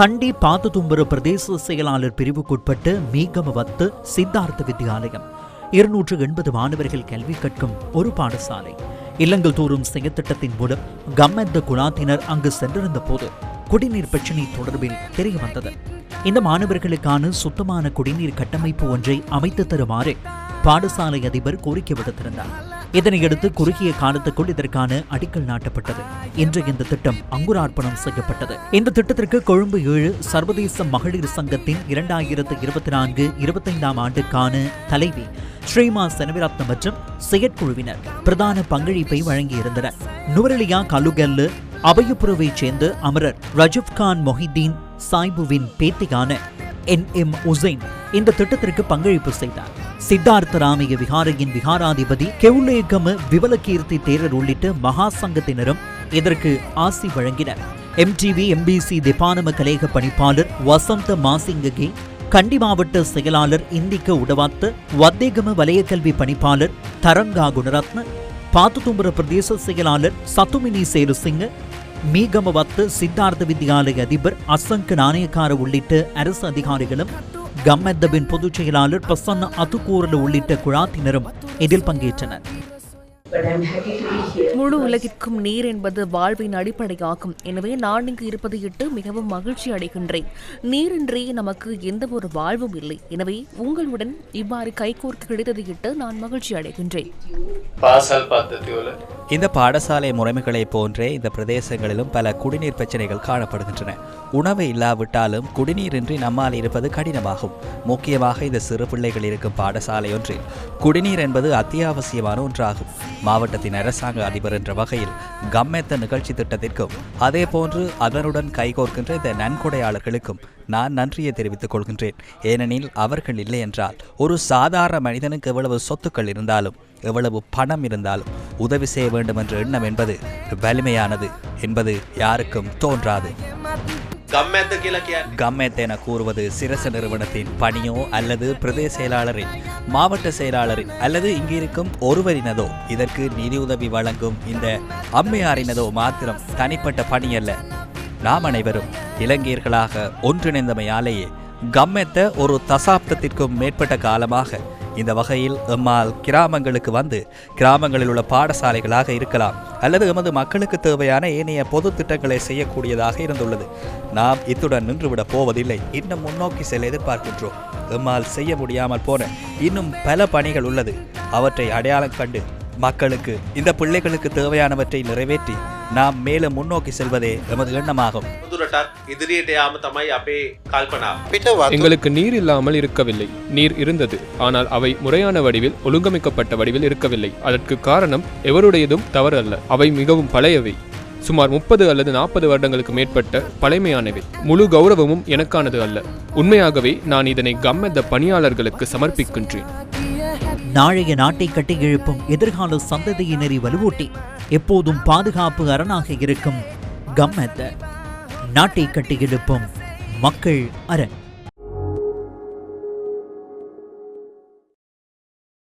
கண்டி பாத்துதும்புர பிரதேச செயலாளர் பிரிவுக்குட்பட்ட மீகமவத்து சித்தார்த்த வித்தியாலயம் 280 மாணவர்கள் கல்வி கற்கும் ஒரு பாடசாலை. இல்லங்கள் தோறும் செயற்திட்டத்தின் மூலம் கம்மெத்த குணாத்தினர் அங்கு சென்றிருந்த போது குடிநீர் பிரச்சினை தொடர்பில் தெரிய வந்தது. இந்த மாணவர்களுக்கான சுத்தமான குடிநீர் கட்டமைப்பு ஒன்றை அமைத்து தருமாறு பாடசாலை அதிபர் கோரிக்கை விடுத்திருந்தார். இதனையடுத்து குறுகிய காலத்துக்குள் இதற்கான அடிக்கல் நாட்டப்பட்டது. இன்று இந்த திட்டம் அங்குரார்ப்பணம் செய்யப்பட்டது. இந்த திட்டத்திற்கு கொழும்பு 7 சர்வதேச மகளிர் சங்கத்தின் 2024-25 ஆண்டுக்கான தலைவி ஸ்ரீமா செனவிரத்ன மற்றும் செயற்குழுவினர் பிரதான பங்களிப்பை வழங்கியிருந்தனர். நுவரெலியா கலுகல்லு அபயபுரவைச் சேர்ந்த அமரர் ரஜப் கான் மொஹிதீன் சாய்புவின் பேத்தியான NM உசைன் இந்த திட்டத்திற்கு பங்களிப்பு செய்தார். சித்தார்த்த ராமைய விகாரையின் விகாராதிபதி கெவுலேகம விவலகீர்த்தி தேரர் உள்ளிட்ட மகா சங்கத்தினரும் இதற்கு ஆசி வழங்கினர். MTV MBC திபானம கலேக பணிப்பாளர் வசந்த மாசிங்ககே, கண்டி மாவட்ட செயலாளர் இந்திக்க உடவாத்த வத்தேகம வலயக்கல்வி பணிப்பாளர் தரங்கா குணரத்ன, பாத்துதும்புர பிரதேச செயலாளர் சத்துமினி சேலுசிங்க, மீகமவத்து சித்தார்த்த வித்தியாலய அதிபர் அசங்க நாணயக்கார உள்ளிட்ட அரசு அதிகாரிகளும் கம்மெத்தபின் பொதுச் செயலாளர் பிரசன்ன அதுகூரல் உள்ளிட்ட குழாத்தினரும் இதில் பங்கேற்றனர். முழு உலகிற்கும் நீர் என்பது வாழ்வின் அடிப்படையாகும். எனவே நான் இங்கு இருப்பதை இட்டு மிகவும் மகிழ்ச்சி அடைகின்றேன். நீரின்றி நமக்கு எந்த ஒரு வாழ்வும் இல்லை. எனவே உங்களுடன் இவ்வாறு கைகோர்க்கு கிடைத்ததை இட்டு நான் மகிழ்ச்சி அடைகின்றேன். இந்த பாடசாலை முறைமைகளை போன்றே இந்த பிரதேசங்களிலும் பல குடிநீர் பிரச்சனைகள் காணப்படுகின்றன. உணவு இல்லாவிட்டாலும் குடிநீரின்றி நம்மால் இருப்பது கடினமாகும். முக்கியமாக இந்த சிறு பிள்ளைகள் இருக்கும் பாடசாலை ஒன்றில் குடிநீர் என்பது அத்தியாவசியமான ஒன்றாகும். மாவட்டத்தின் அரசாங்க அதிபர் என்ற வகையில் கம்மெத்த நிகழ்ச்சி திட்டத்திற்கும் அதே போன்று அதனுடன் கைகோர்க்கின்ற இந்த நன்கொடையாளர்களுக்கும் நான் நன்றியை தெரிவித்துக் கொள்கின்றேன். ஏனெனில் அவர்கள் இல்லை என்றால் ஒரு சாதாரண மனிதனுக்கு எவ்வளவு சொத்துக்கள் இருந்தாலும் எவ்வளவு பணம் இருந்தாலும் உதவி செய்ய வேண்டும் என்ற எண்ணம் என்பது வலிமையானது என்பது யாருக்கும் தோன்றாது. கம்மெத் என கூறுவது சிரச நிறுவனத்தின் பணியோ அல்லது பிரதேச செயலாளரின், மாவட்ட செயலாளரின் அல்லது இங்கிருக்கும் ஒருவரினதோ, இதற்கு நிதியுதவி வழங்கும் இந்த அம்மையாரினதோ மாத்திரம் தனிப்பட்ட பணி அல்ல. நாம் அனைவரும் இலங்கையர்களாக ஒன்றிணைந்தமையாலேயே கம்மெத்த ஒரு தசாப்தத்திற்கும் மேற்பட்ட காலமாக இந்த வகையில் எம்மால் கிராமங்களுக்கு வந்து கிராமங்களில் உள்ள பாடசாலைகளாக இருக்கலாம் அல்லது எமது மக்களுக்கு தேவையான ஏனைய பொது திட்டங்களை செய்யக்கூடியதாக இருந்துள்ளது. நாம் இத்துடன் நின்றுவிடப் போவதில்லை. இன்னும் முன்னோக்கி செல்ல எதிர்பார்க்கின்றோம். எம்மால் செய்ய முடியாமல் போன இன்னும் பல பணிகள் உள்ளது. அவற்றை அடையாளம் கண்டு மக்களுக்கு, இந்த பிள்ளைகளுக்கு தேவையானவற்றை நிறைவேற்றி நாம் மேலும் முன்னோக்கி செல்வதே எமது எண்ணமாகும். எங்களுக்கு நீர் இல்லாமல் இருக்கவில்லை. நீர் இருந்தது, ஆனால் அவை முறையான வடிவில், ஒழுங்கமைக்கப்பட்ட வடிவில் இருக்கவில்லை. அதற்கு காரணம் எவருடையதும் தவறு அல்ல. அவை மிகவும் பழையவை. சுமார் 30 அல்லது 40 வருடங்களுக்கு மேற்பட்ட பழமையானவை. முழு கௌரவமும் எனக்கானது அல்ல. உண்மையாகவே நான் இதனை கம்மெத்த பணியாளர்களுக்கு சமர்ப்பிக்கின்றேன். நாளைய நாட்டை கட்டி எழுப்பும் எதிர்கால சந்ததியினரை வலுவூட்டி எப்போதும் பாதுகாப்பு அரணாக இருக்கும் கம்மெத்த நாட்டை கட்டி எழுப்பும் மக்கள் அரண்.